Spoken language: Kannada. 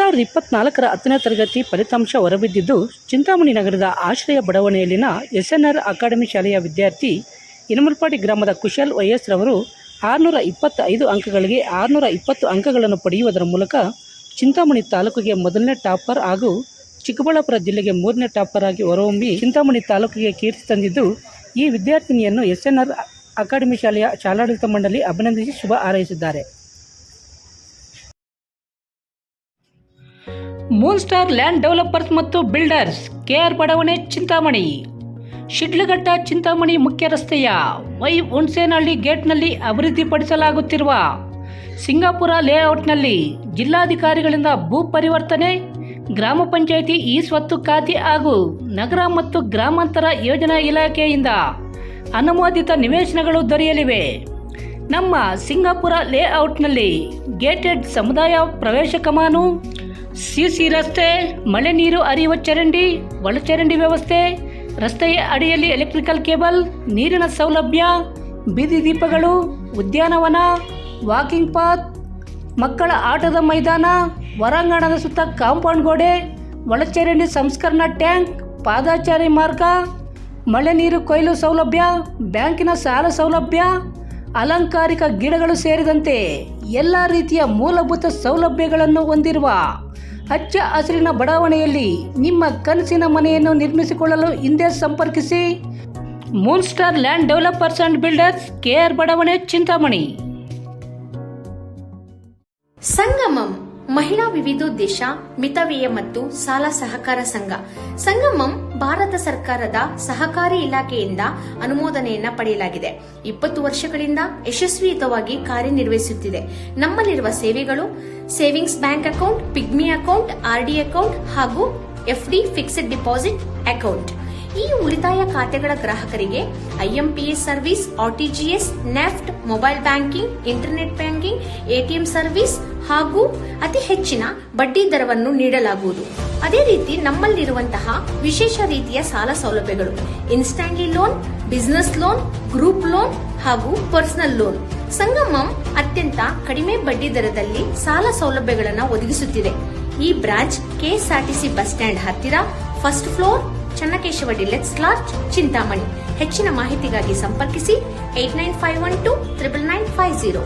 2024ರ 10ನೇ ತರಗತಿ ಫಲಿತಾಂಶ ಹೊರಬಿದ್ದಿದ್ದು, ಚಿಂತಾಮಣಿ ನಗರದ ಆಶ್ರಯ ಬಡಾವಣೆಯಲ್ಲಿನ ಎಸ್ಎನ್ಆರ್ ಅಕಾಡೆಮಿ ಶಾಲೆಯ ವಿದ್ಯಾರ್ಥಿ ಇನಮಲಪಾಡಿ ಗ್ರಾಮದ ಕುಶಲ್ ವೈಎಸ್ ರವರು 625 ಅಂಕಗಳಿಗೆ 620 ಅಂಕಗಳನ್ನು ಪಡೆಯುವುದರ ಮೂಲಕ ಚಿಂತಾಮಣಿ ತಾಲೂಕಿಗೆ ಮೊದಲನೇ ಟಾಪರ್ ಹಾಗೂ ಚಿಕ್ಕಬಳ್ಳಾಪುರ ಜಿಲ್ಲೆಗೆ 3ನೇ ಟಾಪರ್ ಆಗಿ ಹೊರಹೊಮ್ಮಿ ಚಿಂತಾಮಣಿ ತಾಲೂಕಿಗೆ ಕೀರ್ತಿ ತಂದಿದ್ದು, ಈ ವಿದ್ಯಾರ್ಥಿನಿಯನ್ನು ಎಸ್ಎನ್ಆರ್ ಅಕಾಡೆಮಿ ಶಾಲೆಯ ಶಾಲಾಡಳಿತ ಮಂಡಳಿ ಅಭಿನಂದಿಸಿ ಶುಭ ಹಾರೈಸಿದ್ದಾರೆ. ಮೂನ್ ಸ್ಟಾರ್ ಲ್ಯಾಂಡ್ ಡೆವಲಪರ್ಸ್ ಮತ್ತು ಬಿಲ್ಡರ್ಸ್, ಕೆಆರ್ ಬಡಾವಣೆ, ಚಿಂತಾಮಣಿ. ಶಿಡ್ಲಘಟ್ಟ ಚಿಂತಾಮಣಿ ಮುಖ್ಯ ರಸ್ತೆಯ ವೈ ಹುಣಸೇನಹಳ್ಳಿ ಗೇಟ್ನಲ್ಲಿ ಅಭಿವೃದ್ಧಿಪಡಿಸಲಾಗುತ್ತಿರುವ ಸಿಂಗಾಪುರ ಲೇಔಟ್ನಲ್ಲಿ ಜಿಲ್ಲಾಧಿಕಾರಿಗಳಿಂದ ಭೂ ಪರಿವರ್ತನೆ, ಗ್ರಾಮ ಪಂಚಾಯಿತಿ ಇ ಸ್ವತ್ತು ಖಾತೆ ಹಾಗೂ ನಗರ ಮತ್ತು ಗ್ರಾಮಾಂತರ ಯೋಜನಾ ಇಲಾಖೆಯಿಂದ ಅನುಮೋದಿತ ನಿವೇಶನಗಳು ದೊರೆಯಲಿವೆ. ನಮ್ಮ ಸಿಂಗಾಪುರ ಲೇಔಟ್ನಲ್ಲಿ ಗೇಟೆಡ್ ಸಮುದಾಯ ಪ್ರವೇಶ ಕಮಾನು, ಸಿಸಿ ರಸ್ತೆ, ಮಳೆ ನೀರು ಹರಿಯುವ ಚರಂಡಿ, ಒಳಚರಂಡಿ ವ್ಯವಸ್ಥೆ, ರಸ್ತೆಯ ಅಡಿಯಲ್ಲಿ ಎಲೆಕ್ಟ್ರಿಕಲ್ ಕೇಬಲ್, ನೀರಿನ ಸೌಲಭ್ಯ, ಬೀದಿ ದೀಪಗಳು, ಉದ್ಯಾನವನ, ವಾಕಿಂಗ್ ಪಾತ್, ಮಕ್ಕಳ ಆಟದ ಮೈದಾನ, ಹೊರಾಂಗಣದ ಸುತ್ತ ಕಾಂಪೌಂಡ್ ಗೋಡೆ, ಒಳಚರಂಡಿ ಸಂಸ್ಕರಣಾ ಟ್ಯಾಂಕ್, ಪಾದಚಾರಿ ಮಾರ್ಗ, ಮಳೆ ನೀರು ಕೊಯ್ಲು ಸೌಲಭ್ಯ, ಬ್ಯಾಂಕಿನ ಸಾಲ ಸೌಲಭ್ಯ, ಅಲಂಕಾರಿಕ ಗಿಡಗಳು ಸೇರಿದಂತೆ ಎಲ್ಲ ರೀತಿಯ ಮೂಲಭೂತ ಸೌಲಭ್ಯಗಳನ್ನು ಹೊಂದಿರುವ ಹಚ್ಚ ಹಸಿರಿನ ಬಡಾವಣೆಯಲ್ಲಿ ನಿಮ್ಮ ಕನಸಿನ ಮನೆಯನ್ನು ನಿರ್ಮಿಸಿಕೊಳ್ಳಲು ಹಿಂದೆ ಸಂಪರ್ಕಿಸಿ. Moon star land developers and builders, KR ಬಡಾವಣೆ, ಚಿಂತಾಮಣಿ. ಸಂಗಮಂ ಮಹಿಳಾ ವಿವಿಧೋದ್ದೇಶ ಮಿತವ್ಯಯ ಮತ್ತು ಸಾಲ ಸಹಕಾರ ಸಂಘ. ಸಂಗಮಂ ಭಾರತ ಸರ್ಕಾರದ ಸಹಕಾರಿ ಇಲಾಖೆಯಿಂದ ಅನುಮೋದನೆಯನ್ನ ಪಡೆಯಲಾಗಿದೆ. 20 ವರ್ಷಗಳಿಂದ ಯಶಸ್ವಿಯುತವಾಗಿ ಕಾರ್ಯನಿರ್ವಹಿಸುತ್ತಿದೆ. ನಮ್ಮಲ್ಲಿರುವ ಸೇವೆಗಳು savings bank account, pigmy account, RD account ಹಾಗೂ ಎಫ್ಡಿ ಫಿಕ್ಸ್ಡ್ ಡಿಪಾಸಿಟ್ ಅಕೌಂಟ್. ಈ ಉಳಿತಾಯ ಖಾತೆಗಳ ಗ್ರಾಹಕರಿಗೆ IMPS service, RTGS, NEFT, mobile banking, internet banking, ATM service ಹಾಗೂ ಅತಿ ಹೆಚ್ಚಿನ ಬಡ್ಡಿ ದರವನ್ನು ನೀಡಲಾಗುವುದು. ಅದೇ ರೀತಿ ನಮ್ಮಲ್ಲಿರುವಂತಹ ವಿಶೇಷ ರೀತಿಯ ಸಾಲ ಸೌಲಭ್ಯಗಳು instantly loan, business loan, group loan ಹಾಗೂ ಪರ್ಸನಲ್ ಲೋನ್. ಸಂಗಮಂ ಅತ್ಯಂತ ಕಡಿಮೆ ಬಡ್ಡಿ ದರದಲ್ಲಿ ಸಾಲ ಸೌಲಭ್ಯಗಳನ್ನು ಒದಗಿಸುತ್ತಿದೆ. ಈ ಬ್ರಾಂಚ್ ಕೆಎಸ್ಆರ್ಟಿಸಿ ಬಸ್ ಸ್ಟ್ಯಾಂಡ್ ಹತ್ತಿರ, first floor, Channakeshava deluxe lodge, Chintamani. ಹೆಚ್ಚಿನ ಮಾಹಿತಿಗಾಗಿ ಸಂಪರ್ಕಿಸಿ 8951299950.